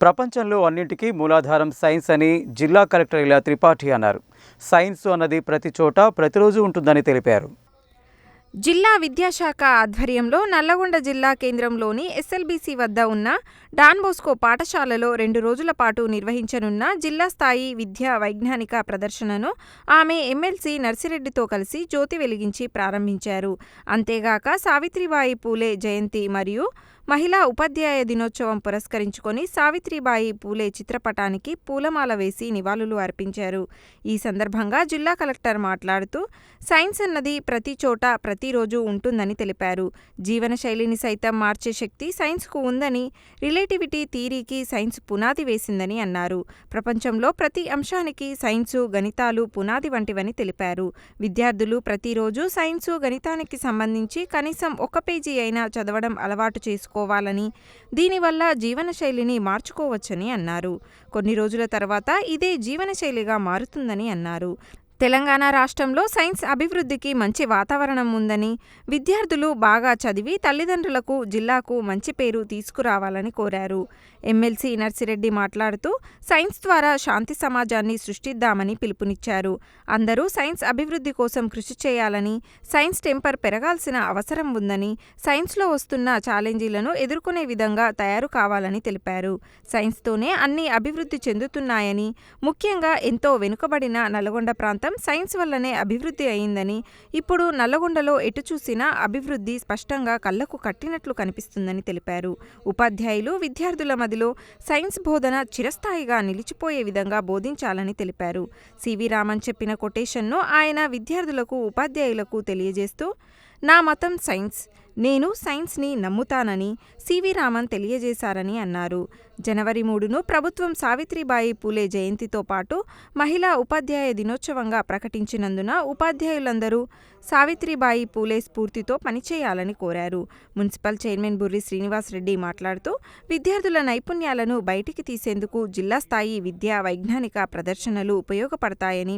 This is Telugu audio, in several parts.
ప్రపంచంలో అన్నింటికీ మూలాధారం సైన్స్ అని జిల్లా కలెక్టర్ ఇలా త్రిపాఠి అన్నారు. సైన్స్ అన్నది ప్రతి చోట ప్రతిరోజు ఉంటుందని తెలిపారు. జిల్లా విద్యాశాఖ ఆధ్వర్యంలో నల్లగొండ జిల్లా కేంద్రంలోని ఎస్ఎల్బీసీ వద్ద ఉన్న డాన్ బోస్కో పాఠశాలలో 2 రోజుల పాటు నిర్వహించనున్న జిల్లా స్థాయి విద్యా వైజ్ఞానిక ప్రదర్శనను ఆమె ఎమ్మెల్సీ నర్సిరెడ్డితో కలిసి జ్యోతి వెలిగించి ప్రారంభించారు. అంతేగాక సావిత్రిబాయి పూలే జయంతి మరియు మహిళా ఉపాధ్యాయ దినోత్సవం పురస్కరించుకొని సావిత్రిబాయి పూలే చిత్రపటానికి పూలమాల వేసి నివాళులు అర్పించారు. ఈ సందర్భంగా జిల్లా కలెక్టర్ మాట్లాడుతూ సైన్స్ అన్నది ప్రతి చోట ప్రతిరోజు ఉంటుందని తెలిపారు. జీవనశైలిని సైతం మార్చే శక్తి సైన్స్కు ఉందని, రిలేటివిటీ థియరీకి సైన్స్ పునాది వేసిందని అన్నారు. ప్రపంచంలో ప్రతి అంశానికి సైన్సు, గణితాలు పునాది వంటివని తెలిపారు. విద్యార్థులు ప్రతిరోజు సైన్సు, గణితానికి సంబంధించి కనీసం 1 పేజీ అయినా చదవడం అలవాటు చేసుకోవాలని, దీనివల్ల జీవనశైలిని మార్చుకోవచ్చని అన్నారు. కొన్ని రోజుల తర్వాత ఇదే జీవనశైలిగా మారుతుందని అన్నారు. తెలంగాణ రాష్ట్రంలో సైన్స్ అభివృద్ధికి మంచి వాతావరణం ఉందని, విద్యార్థులు బాగా చదివి తల్లిదండ్రులకు, జిల్లాకు మంచి పేరు తీసుకురావాలని కోరారు. ఎమ్మెల్సీ నర్సిరెడ్డి మాట్లాడుతూ సైన్స్ ద్వారా శాంతి సమాజాన్ని సృష్టిద్దామని పిలుపునిచ్చారు. అందరూ సైన్స్ అభివృద్ధి కోసం కృషి చేయాలని, సైన్స్ టెంపర్ పెరగాల్సిన అవసరం ఉందని, సైన్స్లో వస్తున్న ఛాలెంజీలను ఎదుర్కొనే విధంగా తయారు కావాలని తెలిపారు. సైన్స్తోనే అన్ని అభివృద్ధి చెందుతున్నాయని, ముఖ్యంగా ఎంతో వెనుకబడిన నల్గొండ ప్రాంతం సైన్స్ వల్లనే అభివృద్ధి అయిందని, ఇప్పుడు నల్లగొండలో ఎటు చూసినా అభివృద్ధి స్పష్టంగా కళ్లకు కట్టినట్లు కనిపిస్తుందని తెలిపారు. ఉపాధ్యాయులు, విద్యార్థుల మదిలో సైన్స్ బోధన చిరస్థాయిగా నిలిచిపోయే విధంగా బోధించాలని తెలిపారు. సివి రామన్ చెప్పిన కొటేషన్ను ఆయన విద్యార్థులకు, ఉపాధ్యాయులకు తెలియజేస్తూ, నా మతం సైన్స్, నేను సైన్స్ని నమ్ముతానని సివి రామన్ తెలియజేశారని అన్నారు. జనవరి 3ను ప్రభుత్వం సావిత్రిబాయి పూలే జయంతితో పాటు మహిళా ఉపాధ్యాయ దినోత్సవంగా ప్రకటించినందున ఉపాధ్యాయులందరూ సావిత్రిబాయి పూలే స్ఫూర్తితో పనిచేయాలని కోరారు. మున్సిపల్ చైర్మన్ బుర్రి శ్రీనివాసరెడ్డి మాట్లాడుతూ విద్యార్థుల నైపుణ్యాలను బయటికి తీసేందుకు జిల్లా స్థాయి విద్యా వైజ్ఞానిక ప్రదర్శనలు ఉపయోగపడతాయని,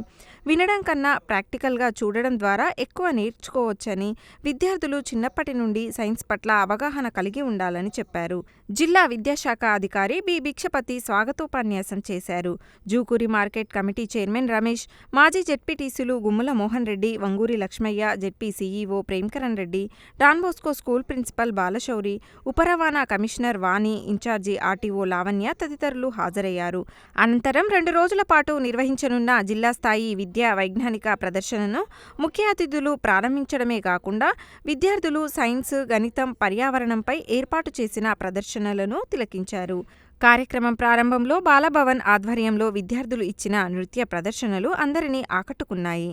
వినడం కన్నా ప్రాక్టికల్గా చూడడం ద్వారా ఎక్కువ నేర్చుకోవచ్చని, విద్యార్థులు చిన్నప్పటి నుండి సైన్స్ పట్ల అవగాహన కలిగి ఉండాలని చెప్పారు. జిల్లా విద్యాశాఖ అధికారి బి భిక్షపతి స్వాగతోపన్యాసం చేశారు. Jukuri market committee chairman Ramesh, మాజీ జెడ్పీటీసీలు Gummula Mohan Reddy, Vanguri Lakshmaiah, ZP CEO Premkaran Reddy, Don Bosco school principal Balashouri, ఉప రవాణా commissioner Vani, incharge RTO Lavanya తదితరులు హాజరయ్యారు. అనంతరం 2 రోజుల పాటు నిర్వహించనున్న జిల్లా స్థాయి విద్యా వైజ్ఞానిక ప్రదర్శనను ముఖ్య అతిథులు ప్రారంభించడమే కాకుండా విద్యార్థులు సైన్స్, గణితం, పర్యావరణంపై ఏర్పాటు చేసిన ప్రదర్శనలను తిలకించారు. కార్యక్రమం ప్రారంభంలో బాలభవన్ ఆధ్వర్యంలో విద్యార్థులు ఇచ్చిన నృత్య ప్రదర్శనలు అందరినీ ఆకట్టుకున్నాయి.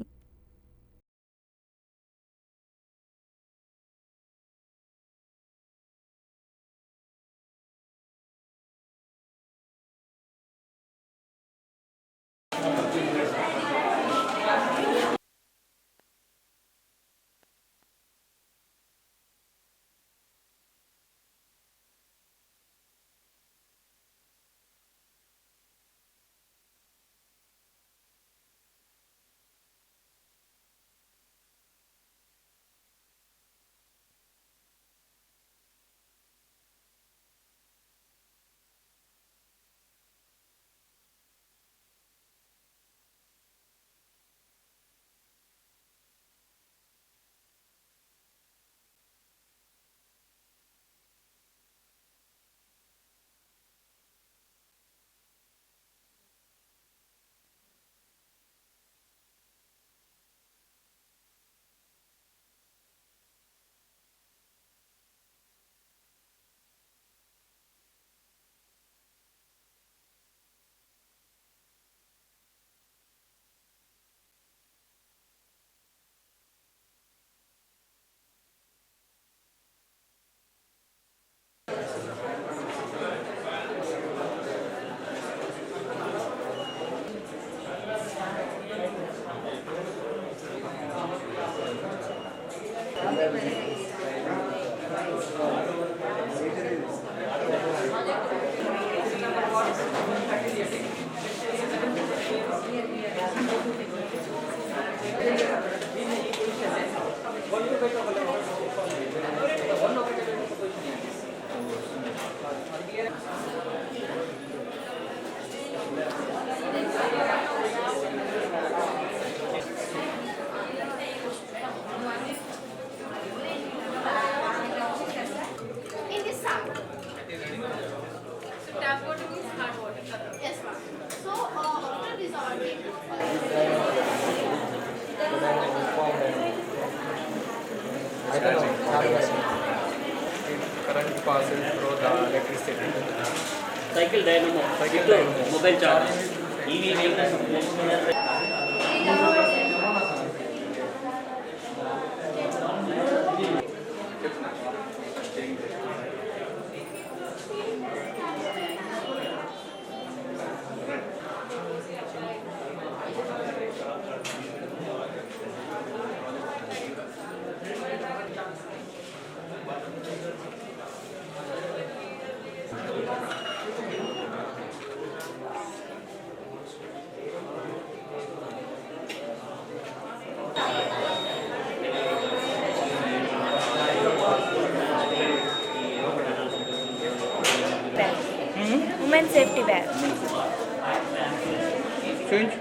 process through the electricity. Cycle dynamo. Cycle dynamo. Mobile charge. EV vehicles. Women safety bag. Change.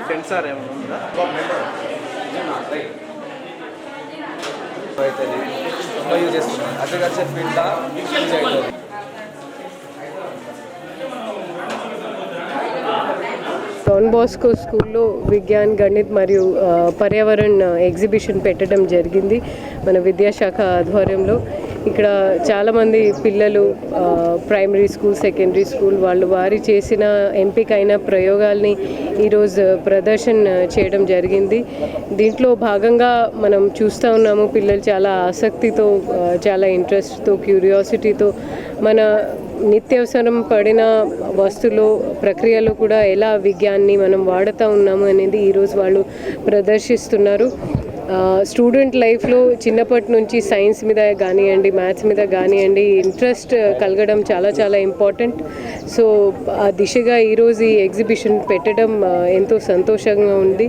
Sensor ఏమైనా ఉందా? అవుతుంది యూజ్ చేస్తున్నాం అగ్రికల్చర్ ఫీల్డ్లో యూజ్ అవుతుంది. డॉन बॉस्को స్కూల్లో విజ్ఞాన్ గణిత్ మరియు పర్యావరణ ఎగ్జిబిషన్ పెట్టడం జరిగింది మన విద్యాశాఖ ఆధ్వర్యంలో. ఇక్కడ చాలామంది పిల్లలు ప్రైమరీ స్కూల్, సెకండరీ స్కూల్ వాళ్ళు వారి చేసిన ఎంపికైన ప్రయోగాల్ని ఈరోజు ప్రదర్శన చేయడం జరిగింది. దీంట్లో భాగంగా మనం చూస్తూ ఉన్నాము పిల్లలు చాలా ఆసక్తితో, చాలా ఇంట్రెస్ట్తో, క్యూరియాసిటీతో మన నిత్యవసరం పడిన వస్తువులు ప్రక్రియలో కూడా ఎలా విజ్ఞాన్ని మనం వాడుతూ ఉన్నాము అనేది ఈరోజు వాళ్ళు ప్రదర్శిస్తున్నారు. స్టూడెంట్ లైఫ్లో చిన్నప్పటి నుంచి సైన్స్ మీద కానివ్వండి, మ్యాథ్స్ మీద కానివ్వండి ఇంట్రెస్ట్ కలగడం చాలా చాలా ఇంపార్టెంట్. సో ఆ దిశగా ఈరోజు ఈ ఎగ్జిబిషన్ పెట్టడం ఎంతో సంతోషంగా ఉంది.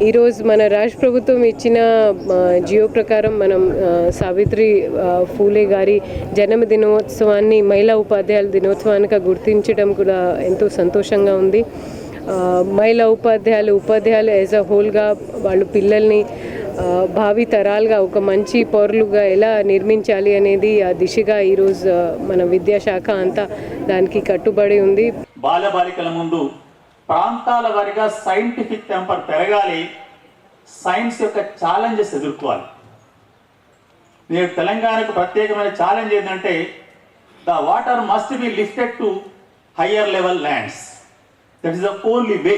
ఈరోజు మన రాష్ట్ర ప్రభుత్వం ఇచ్చిన జియో ప్రకారం మనం సావిత్రి ఫూలే గారి జన్మదినోత్సవాన్ని మహిళా ఉపాధ్యాయుల దినోత్సవానికి గుర్తించడం కూడా ఎంతో సంతోషంగా ఉంది. మహిళా ఉపాధ్యాయులు యాజ్ అ హోల్గా వాళ్ళు పిల్లల్ని భావి తరాలుగా ఒక మంచి పౌరులుగా ఎలా నిర్మించాలి అనేది ఆ దిశగా ఈరోజు మన విద్యాశాఖ అంతా దానికి కట్టుబడి ఉంది. బాలబాలికల ముందు ప్రాంతాల వారిగా సైంటిఫిక్ టెంపర్ పెరగాలి, సైన్స్ యొక్క ఛాలెంజెస్ ఎదుర్కోవాలి. నేడు తెలంగాణకు ప్రత్యేకమైన ఛాలెంజ్ ఏంటంటే the water must be lifted to higher level lands. That is the only way.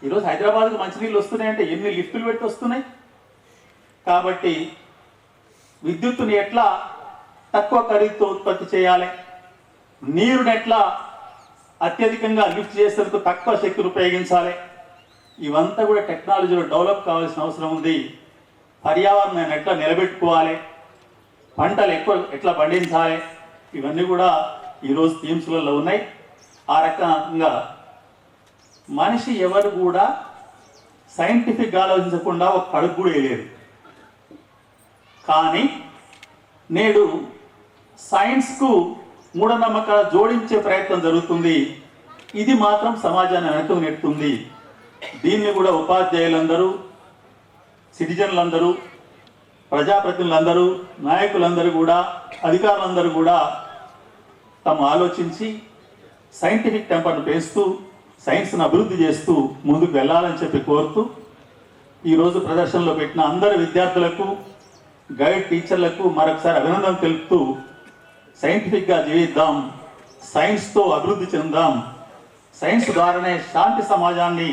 ఈరోజు హైదరాబాద్కు మంచినీళ్ళు వస్తున్నాయంటే ఎన్ని లిఫ్టులు పెట్టి వస్తున్నాయి. కాబట్టి విద్యుత్తుని ఎట్లా తక్కువ ఖరీదుతో ఉత్పత్తి చేయాలి, నీరుని ఎట్లా అత్యధికంగా లిఫ్ట్ చేసేందుకు తక్కువ శక్తిని ఉపయోగించాలి, ఇవంతా కూడా టెక్నాలజీలో డెవలప్ కావాల్సిన అవసరం ఉంది. పర్యావరణాన్ని ఎట్లా నిలబెట్టుకోవాలి, పంటలు ఎట్లా పండించాలి, ఇవన్నీ కూడా ఈరోజు థీమ్స్లలో ఉన్నాయి. ఆ రకంగా మనిషి ఎవరు కూడా సైంటిఫిక్గా ఆలోచించకుండా ఒక కడుపు కూడా వేయలేరు. కానీ నేడు సైన్స్కు మూఢనమ్మకాలు జోడించే ప్రయత్నం జరుగుతుంది. ఇది మాత్రం సమాజాన్ని వెనక్కి నెడుతుంది. దీన్ని కూడా ఉపాధ్యాయులందరూ, సిటిజన్లందరూ, ప్రజాప్రతినిధులందరూ, నాయకులందరూ కూడా, అధికారులందరూ కూడా తాము ఆలోచించి సైంటిఫిక్ టెంపర్ను పెంచుతూ సైన్స్ను అభివృద్ధి చేస్తూ ముందుకు వెళ్ళాలని చెప్పి కోరుతూ ఈరోజు ప్రదర్శనలో పెట్టిన అందరు విద్యార్థులకు, గైడ్ టీచర్లకు మరొకసారి అభినందన తెలుపుతూ సైంటిఫిక్గా జీవిద్దాం, సైన్స్తో అభివృద్ధి చెందాం, సైన్స్ ద్వారానే శాంతి సమాజాన్ని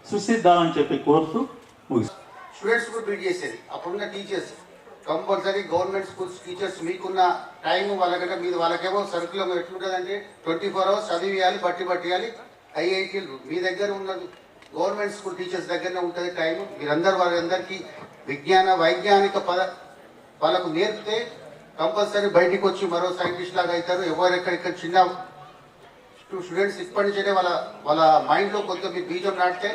సృష్టిద్దామని చెప్పి కోరుతూ ముగిస్తాం. స్టూడెంట్స్ కూడా బిల్డ్ చేసేది అప్పుడున్న teachers compulsory government schools teachers మీకున్న టైం వాళ్ళకంటే మీరు వాళ్ళకేమో సర్కులం ఎట్లుంటుందంటే 24 hours చదివేయాలి, బట్టియాలి. ఐఐటీలు మీ దగ్గర ఉన్నది గవర్నమెంట్ స్కూల్ టీచర్స్ దగ్గరనే ఉంటుంది టైం. మీరందరూ వాళ్ళందరికీ విజ్ఞాన వైజ్ఞానిక వాళ్ళకు నేర్పితే కంపల్సరీ బయటికి వచ్చి మరో సైంటిస్ట్ లాగా అవుతారు. ఎవరెక్కడిక్కడ చిన్న స్టూడెంట్స్ ఇప్పటి నుంచే వాళ్ళ మైండ్లో కొంత మీ బీజం నాటితే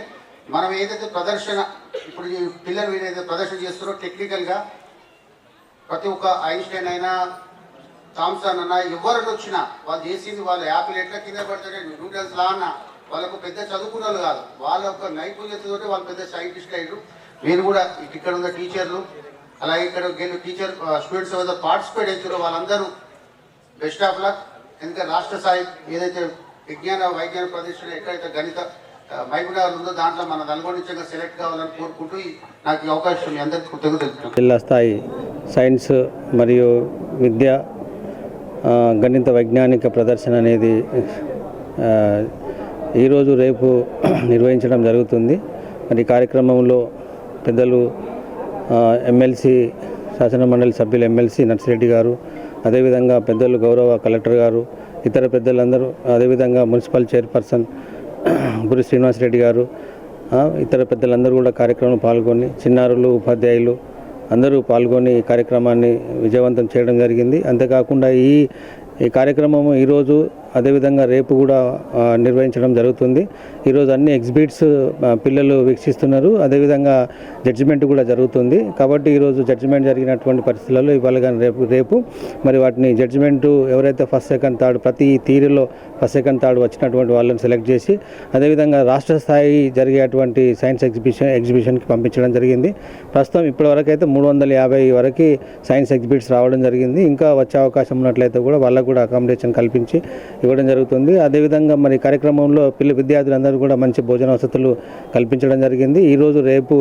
మనం ఏదైతే ప్రదర్శన ఇప్పుడు ఈ పిల్లలు ఏదైతే ప్రదర్శన చేస్తారో టెక్నికల్గా ప్రతి ఒక్క ఐన్స్టైన్ అయినా, థామ్సన్ అన్నా, ఎవరిని వచ్చినా వాళ్ళు చేసింది వాళ్ళు యాపిల్ ఎట్లా కింద పడతారే, న్యూటన్స్ లా అన్న వాళ్ళకు పెద్ద చదువుకున్న వాళ్ళు కాదు, వాళ్ళ యొక్క నైపుణ్యతతో వాళ్ళు పెద్ద సైంటిస్ట్ అయ్యారు. మీరు కూడా ఇక్కడ ఉన్న టీచర్లు అలాగే ఇక్కడ టీచర్ స్టూడెంట్స్ ఏదైతే పార్టిసిపేట్ అవుతారో వాళ్ళందరూ బెస్ట్ ఆఫ్ లక్. ఎందుకంటే రాష్ట్ర స్థాయి ఏదైతే విజ్ఞాన వైజ్ఞానిక ప్రదర్శన ఎక్కడైతే గణిత మైకునగర్ ఉందో దాంట్లో మన నల్గొండ నుంచి సెలెక్ట్ కావాలని కోరుకుంటూ నాకు ఈ అవకాశం మీ అందరికీ తెలుపుతున్నాను. జిల్లా స్థాయి సైన్స్ మరియు విద్య గణిత వైజ్ఞానిక ప్రదర్శన అనేది ఈరోజు రేపు నిర్వహించడం జరుగుతుంది. మరి ఈ కార్యక్రమంలో పెద్దలు ఎమ్మెల్సీ శాసన మండలి సభ్యులు ఎమ్మెల్సీ నర్సిరెడ్డి గారు, అదేవిధంగా పెద్దలు గౌరవ కలెక్టర్ గారు, ఇతర పెద్దలందరూ, అదేవిధంగా మున్సిపల్ చైర్పర్సన్ గురి శ్రీనివాసరెడ్డి గారు, ఇతర పెద్దలందరూ కూడా కార్యక్రమంలో పాల్గొని చిన్నారులు, ఉపాధ్యాయులు అందరూ పాల్గొని ఈ కార్యక్రమాన్ని విజయవంతం చేయడం జరిగింది. అంతేకాకుండా ఈ కార్యక్రమం ఈరోజు అదేవిధంగా రేపు కూడా నిర్వహించడం జరుగుతుంది. ఈరోజు అన్ని ఎగ్జిబిట్స్ పిల్లలు వీక్షిస్తున్నారు, అదేవిధంగా జడ్జిమెంట్ కూడా జరుగుతుంది. కాబట్టి ఈరోజు జడ్జిమెంట్ జరిగినటువంటి పరిస్థితులలో ఇవాళ కానీ రేపు మరి వాటిని జడ్జిమెంటు ఎవరైతే ఫస్ట్ సెకండ్ థర్డ్ ప్రతి థియరీలో ఫస్ట్ సెకండ్ థర్డ్ వచ్చినటువంటి వాళ్ళని సెలెక్ట్ చేసి అదేవిధంగా రాష్ట్ర స్థాయి జరిగేటువంటి సైన్స్ ఎగ్జిబిషన్కి పంపించడం జరిగింది. ప్రస్తుతం ఇప్పటివరకు అయితే 350 వరకు సైన్స్ ఎగ్జిబిట్స్ రావడం జరిగింది. ఇంకా వచ్చే అవకాశం ఉన్నట్లయితే కూడా వాళ్ళకు కూడా అకామిడేషన్ కల్పించి ఇవ్వడం జరుగుతుంది. అదేవిధంగా మరి కార్యక్రమంలో విద్యార్థులందరూ కూడా మంచి భోజన వసతులు కల్పించడం జరిగింది. ఈరోజు రేపు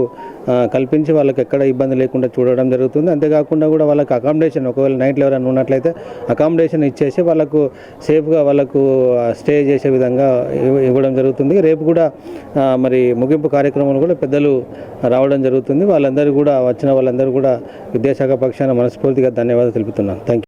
కల్పించి వాళ్ళకి ఎక్కడ ఇబ్బంది లేకుండా చూడడం జరుగుతుంది. అంతేకాకుండా కూడా వాళ్ళకి అకామిడేషన్ ఒకవేళ నైట్లో ఎవరైనా ఉన్నట్లయితే అకామిడేషన్ ఇచ్చేసి వాళ్ళకు సేఫ్గా వాళ్ళకు స్టే చేసే విధంగా ఇవ్వడం జరుగుతుంది. రేపు కూడా మరి ముగింపు కార్యక్రమంలో కూడా పెద్దలు రావడం జరుగుతుంది. వాళ్ళందరూ కూడా వచ్చిన వాళ్ళందరూ కూడా విద్యాశాఖ పక్షాన మనస్ఫూర్తిగా ధన్యవాదాలు తెలుపుతున్నాను. Thank you.